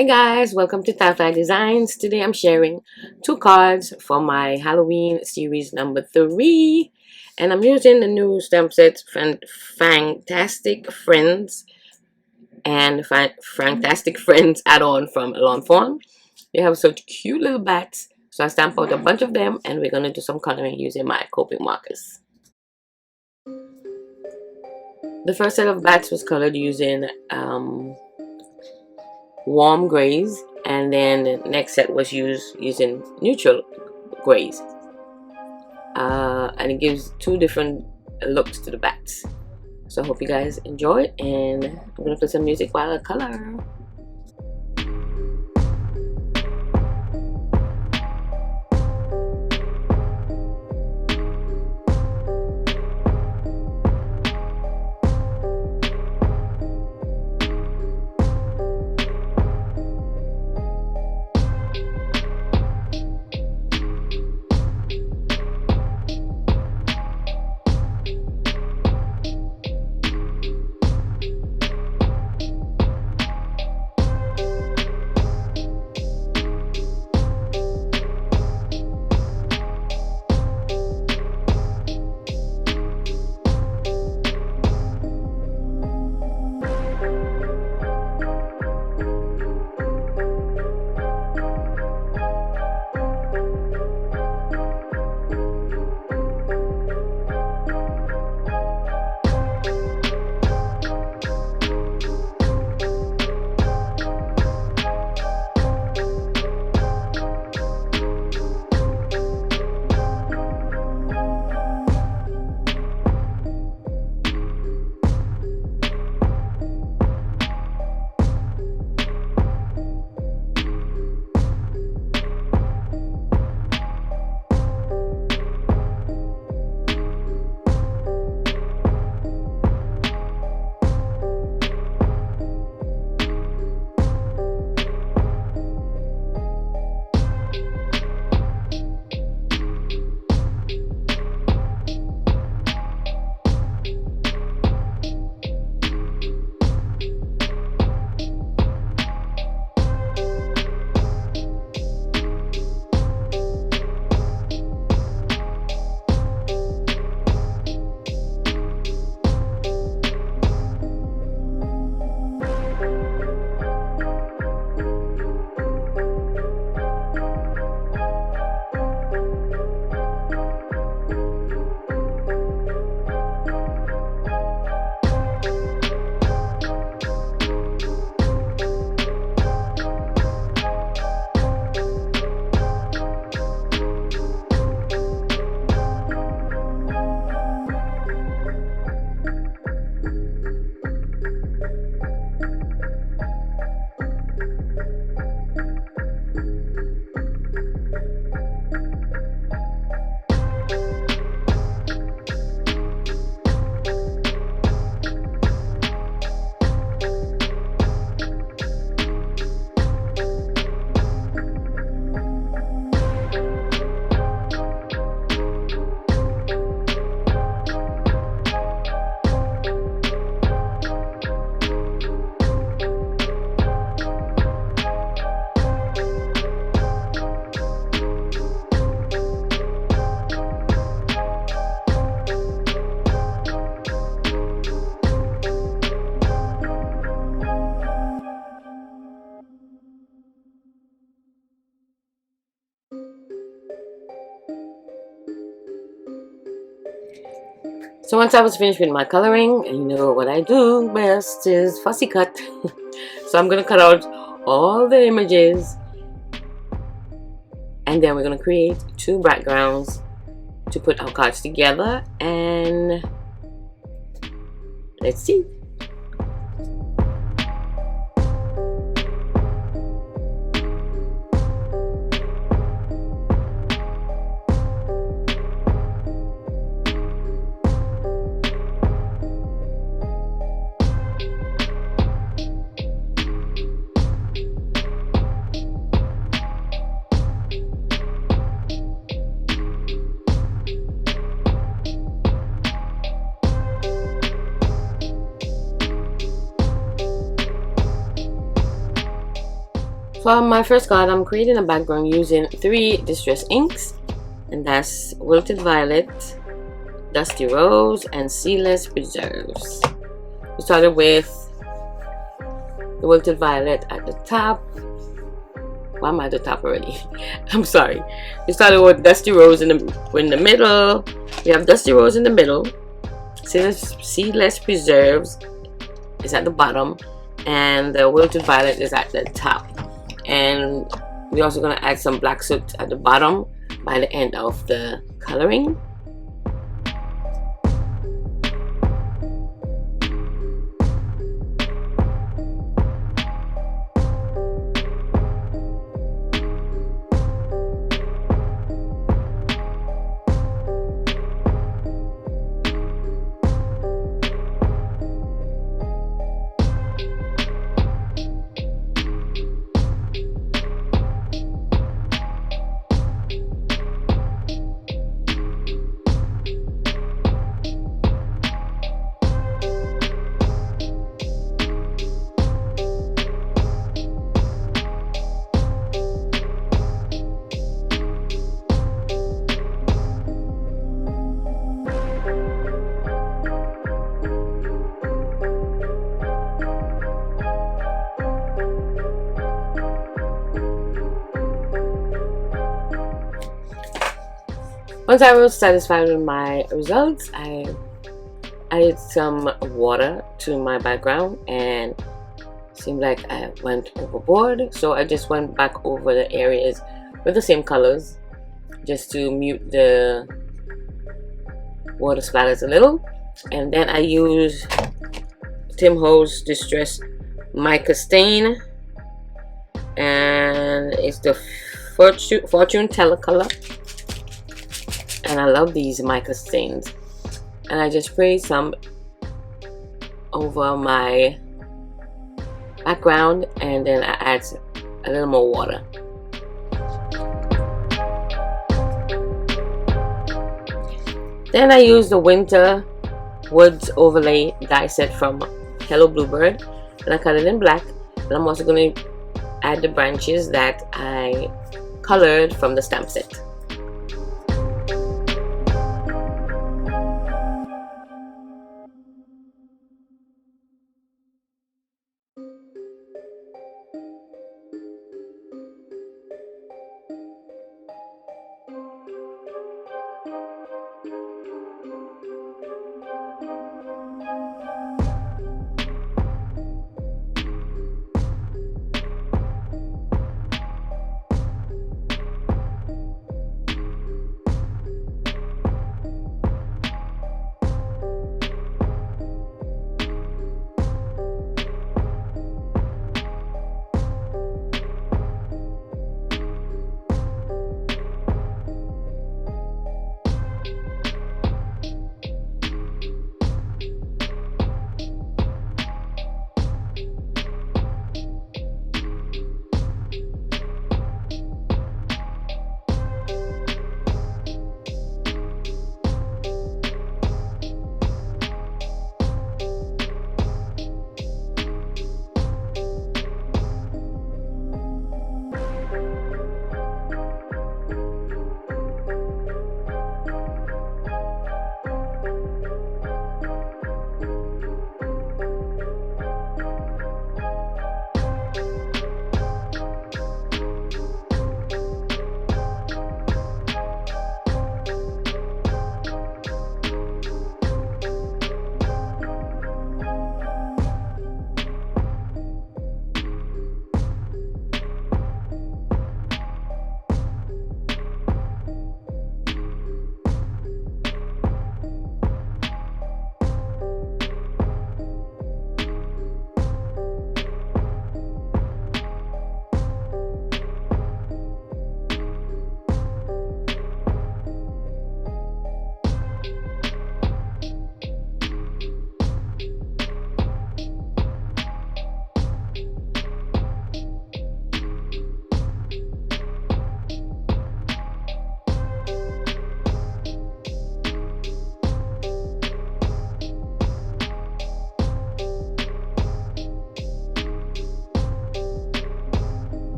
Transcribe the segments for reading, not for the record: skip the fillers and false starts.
Hi guys, welcome to Tiflydesigns. Today I'm sharing two cards for my Halloween series number 3, and I'm using the new stamp set Fantastic Friends and Fantastic Friends add-on from lawnfawn. They have such cute little bats, so I stamped out a bunch of them and we're gonna do some coloring using my Copic markers. The first set of bats was colored using warm grays, and then the next set was used using neutral grays, and it gives two different looks to the bats. So I hope you guys enjoy, and I'm gonna play some music while I color. So once I was finished with my coloring, and you know what I do best is fussy cut. So I'm gonna cut out all the images, and then we're gonna create two backgrounds to put our cards together, and let's see. For my first card, I'm creating a background using 3 distress inks, and that's Wilted Violet, Dusty Rose, and Seedless Preserves. We started with the Wilted Violet at the top. Why am I at the top already? I'm sorry. We started with Dusty Rose in the middle. We have Dusty Rose in the middle. Seedless Preserves is at the bottom, and the Wilted Violet is at the top. And we're also going to add some black soot at the bottom by the end of the coloring. Once I was satisfied with my results, I added some water to my background, and it seemed like I went overboard, so I just went back over the areas with the same colors just to mute the water splatters a little. And then I used Tim Holtz Distress Mica Stain, and it's the Fortune Teller color. And I love these mica stains, and I just sprayed some over my background, and then I add a little more water. Then I use the Winter Woods Overlay die set from Hello Bluebird, and I cut it in black. And I'm also going to add the branches that I colored from the stamp set.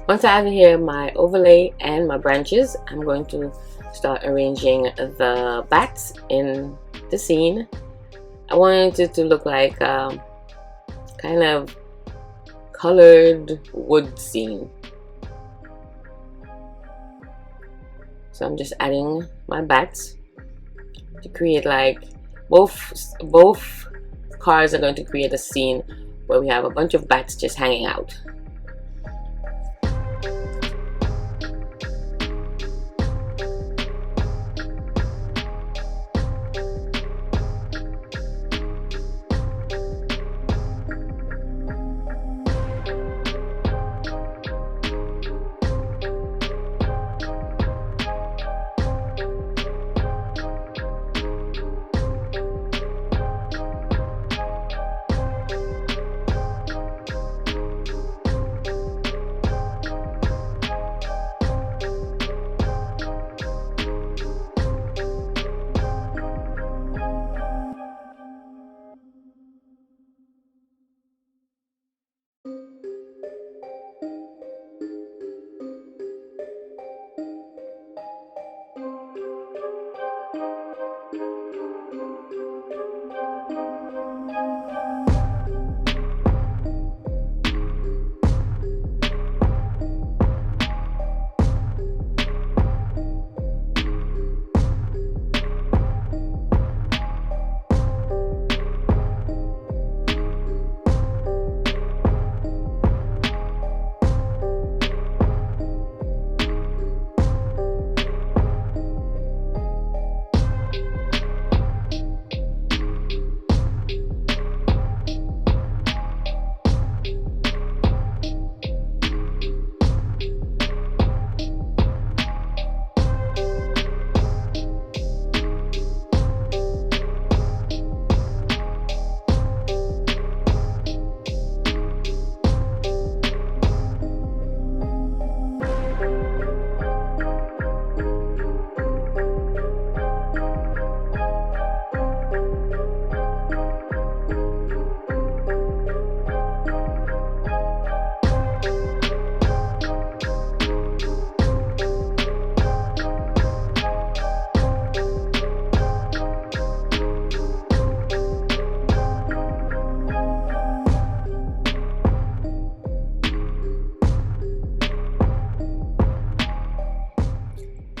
Once I have here my overlay and my branches, I'm going to start arranging the bats in the scene. I wanted it to look like kind of colored wood scene. So I'm just adding my bats to create like both cards are going to create a scene where we have a bunch of bats just hanging out.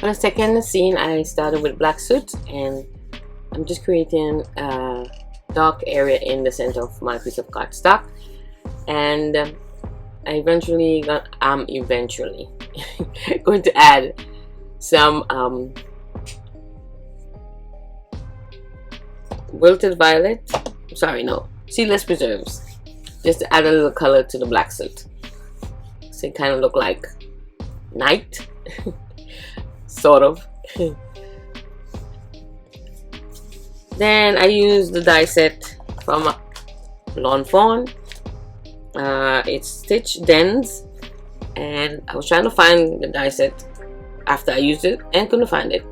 For the second scene, I started with black suit, and I'm just creating a dark area in the center of my piece of cardstock. And I eventually going to add some wilted violet. Sorry, no, seedless preserves, just to add a little color to the black suit, so it kind of look like night. Sort of. Then I use the die set from Lawnfawn. It's Stitch Dens, and I was trying to find the die set after I used it and couldn't find it.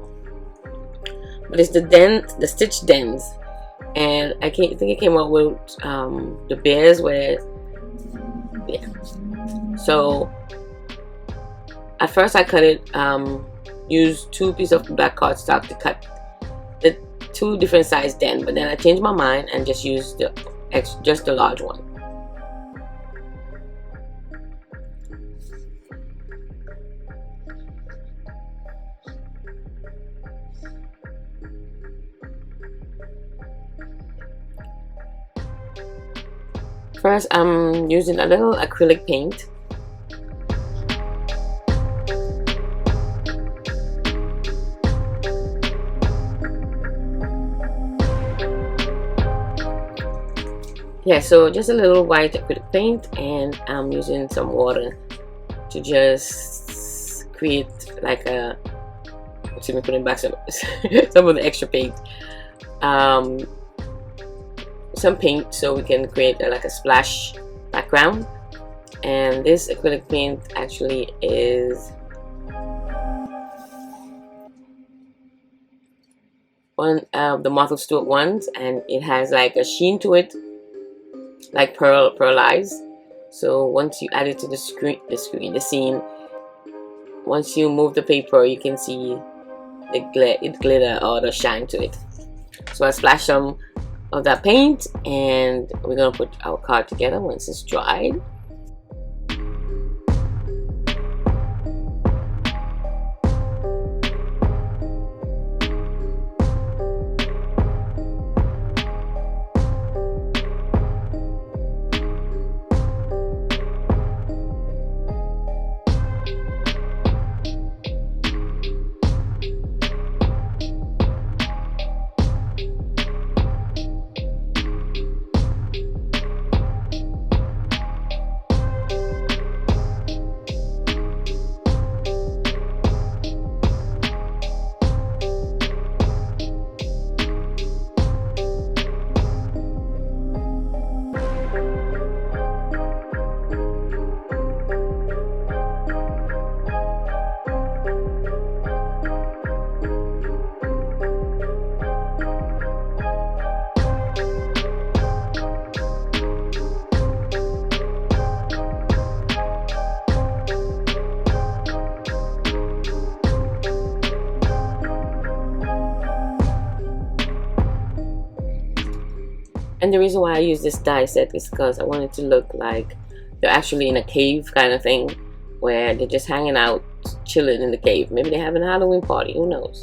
But it's the Stitch Dens, and I think it came out with the bears where, yeah. So at first I cut it. Used 2 pieces of black cardstock to cut the 2 different size den, but then I changed my mind and just used the large one. First, I'm using a little acrylic paint. Yeah, so just a little white acrylic paint, and I'm using some water to just create like a, see me putting back some some of the extra paint, some paint, so we can create like a splash background. And this acrylic paint actually is one of the Martha Stewart ones, and it has like a sheen to it, like pearl eyes, So once you add it to the scene, once you move the paper, you can see it glitter or the shine to it. So I splash some of that paint, and we're gonna put our card together once it's dried. And the reason why I use this die set is because I want it to look like they're actually in a cave kind of thing, where they're just hanging out, chilling in the cave. Maybe they're having a Halloween party, who knows?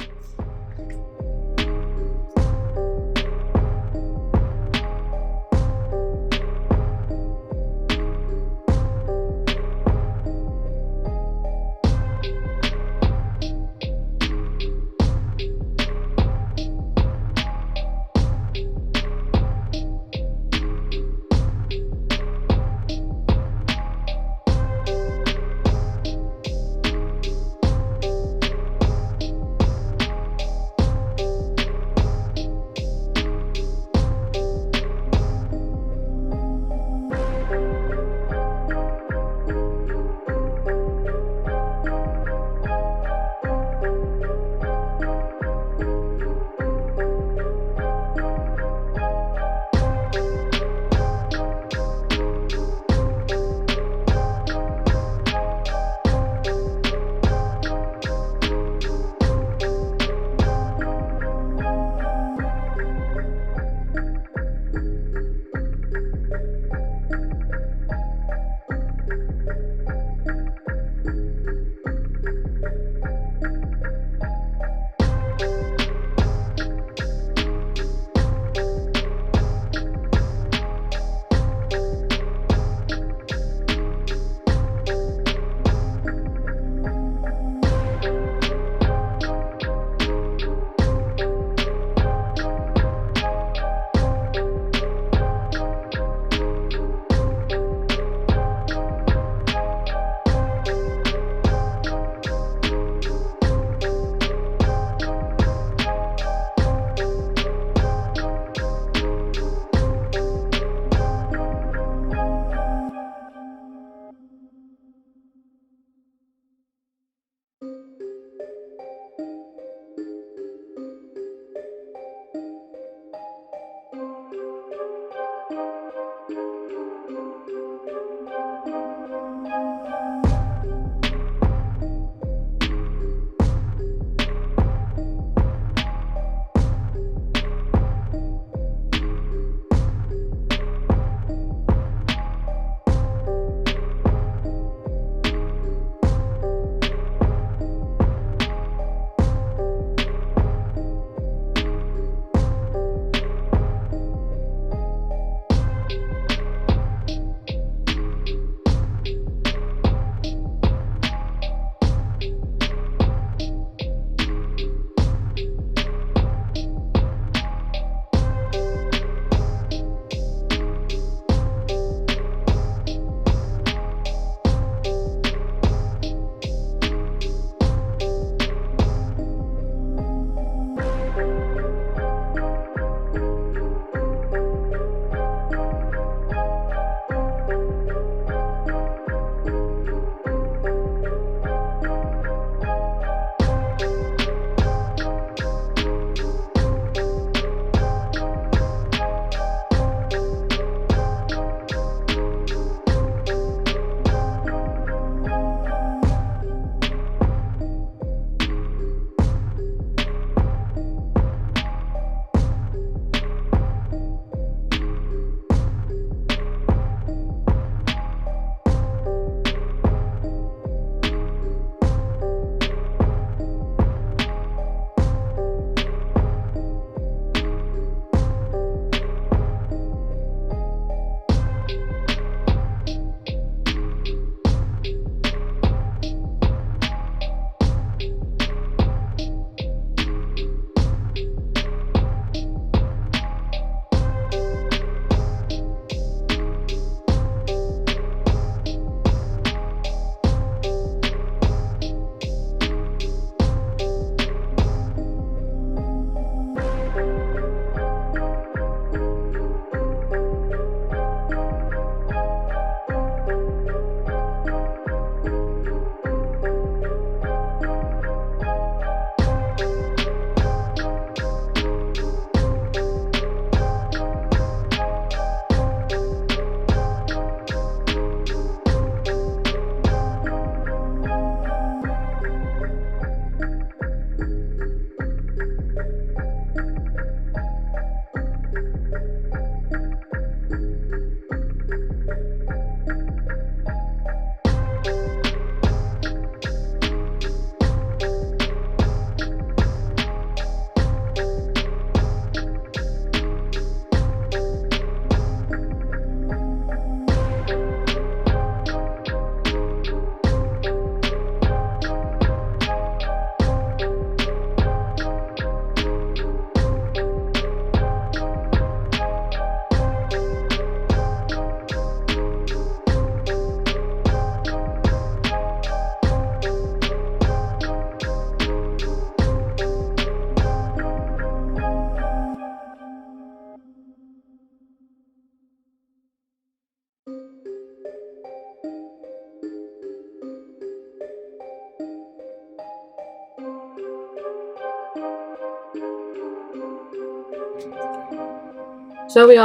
So we're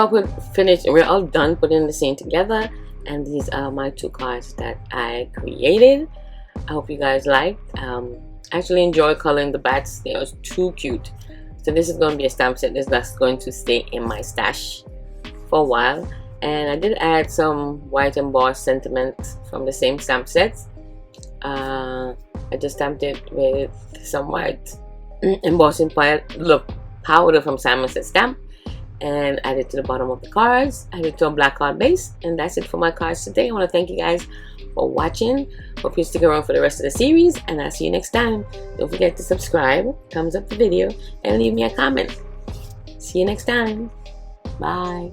all done putting the scene together, and these are my 2 cards that I created. I hope you guys liked. I actually enjoy coloring the bats. They are too cute. So this is going to be a stamp set that's going to stay in my stash for a while. And I did add some white embossed sentiment from the same stamp sets. I just stamped it with some white embossing powder from Simon Says Stamp, and add it to the bottom of the cards, add it to a black card base, and that's it for my cards today. I want to thank you guys for watching. Hope you stick around for the rest of the series, and I'll see you next time. Don't forget to subscribe, thumbs up the video, and leave me a comment. See you next time. Bye.